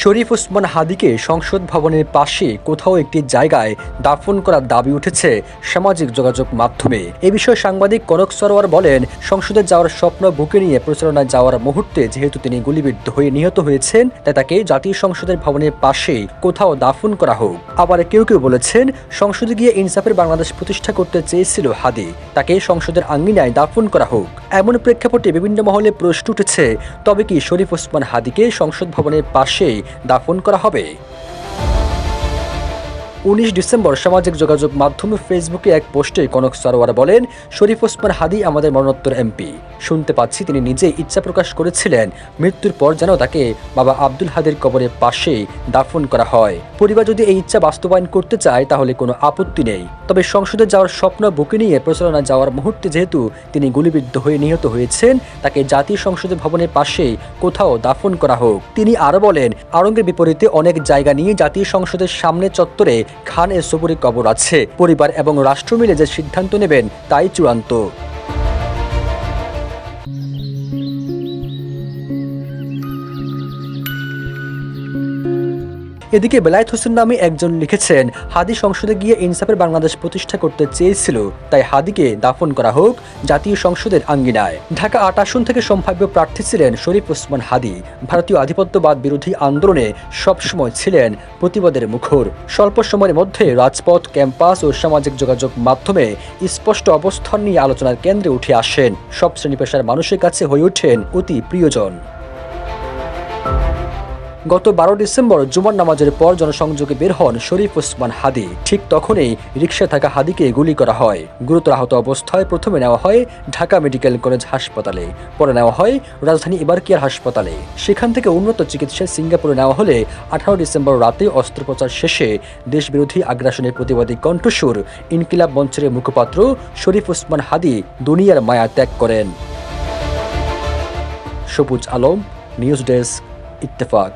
শরীফ ওসমান হাদীকে সংসদ ভবনের পাশে কোথাও একটি জায়গায় দাফন করার দাবি উঠেছে সামাজিক যোগাযোগ মাধ্যমে। এ বিষয়ে সাংবাদিক কনক সরোয়ার বলেন, সংসদে যাওয়ার স্বপ্ন বুকে নিয়ে প্রচারণায় যাওয়ার মুহূর্তে যেহেতু তিনি গুলিবিদ্ধ হয়ে নিহত হয়েছেন, তাই তাকে জাতীয় সংসদের ভবনের পাশে কোথাও দাফন করা হোক। আবার কেউ কেউ বলেছেন, সংসদে গিয়ে ইনসাফের বাংলাদেশ প্রতিষ্ঠা করতে চেয়েছিল হাদী, তাকে সংসদের আঙ্গিনায় দাফন করা হোক। এমন প্রেক্ষাপটে বিভিন্ন মহলে প্রশ্ন উঠেছে, তবে কি শরীফ ওসমান হাদীকে সংসদ ভবনের পাশেই দাফন করা হবে? 19 ডিসেম্বর সামাজিক যোগাযোগ মাধ্যম ফেসবুকে এক পোস্টে কনক সরোয়ার বলেন, শরীফ ওসমান হাদী আমাদের মরণোত্তর এমপি। শুনতে পাচ্ছি তিনি নিজেই ইচ্ছা প্রকাশ করেছিলেন মৃত্যুর পর যেন তাকে বাবা আব্দুল হাদীর কবরের পাশেই দাফন করা হয়। পরিবার যদি এই ইচ্ছা বাস্তবায়ন করতে চায় তাহলে কোনো আপত্তি নেই, তবে সংসদে যাওয়ার স্বপ্ন বুকে নিয়ে প্রচারণা যাওয়ার মুহূর্তে যেহেতু তিনি গুলিবিদ্ধ হয়ে নিহত হয়েছেন, তাকে জাতীয় সংসদ ভবনের পাশেই কোথাও দাফন করা হোক। তিনি আরো বলেন, আড়ঙ্গের বিপরীতে অনেক জায়গা নিয়ে জাতীয় সংসদের সামনে চত্বরে খান এ সবুরি কবর আছে। পরিবার এবং রাষ্ট্র মিলে যে সিদ্ধান্ত নেবেন তাই চূড়ান্ত। এদিকে বেলায়েত হোসেন নামে একজন লিখেছেন, হাদী সংসদে গিয়ে ইনসাফের বাংলাদেশ প্রতিষ্ঠা করতে চেয়েছিল, তাই হাদীকে দাফন করা হোক জাতীয় সংসদের আঙ্গিনায়। ঢাকা ৮ আসন থেকে সম্ভাব্য প্রার্থী ছিলেন শরীফ ওসমান হাদী। ভারতীয় আধিপত্যবাদ বিরোধী আন্দোলনে সবসময় ছিলেন প্রতিবাদের মুখর। স্বল্প সময়ের মধ্যে রাজপথ, ক্যাম্পাস ও সামাজিক যোগাযোগ মাধ্যমে স্পষ্ট অবস্থান নিয়ে আলোচনার কেন্দ্রে উঠে আসেন। সব শ্রেণী পেশার মানুষের কাছে হয়ে ওঠেন অতি প্রিয়জন। গত 12 ডিসেম্বর জুমার নামাজের পর জনসংযোগে বের হন শরীফ ওসমান হাদী। ঠিক তখনই রিকশায় থাকা হাদীকে গুলি করা হয়। গুরুতর আহত অবস্থায় প্রথমে নেওয়া হয় ঢাকা মেডিকেল কলেজ হাসপাতালে, পরে নেওয়া হয় রাজধানী এবারকিয়ার হাসপাতালে। সেখান থেকে উন্নত চিকিৎসায় সিঙ্গাপুরে নেওয়া হলে 18 ডিসেম্বর রাতে অস্ত্রোপচার শেষে দেশবিরোধী আগ্রাসনের প্রতিবাদী কণ্ঠস্বর ইনকিলাব মঞ্চের মুখপাত্র শরীফ ওসমান হাদী দুনিয়ার মায়া ত্যাগ করেন। সবুজ আলম, নিউজ ডেস্ক, ইত্তেফাক।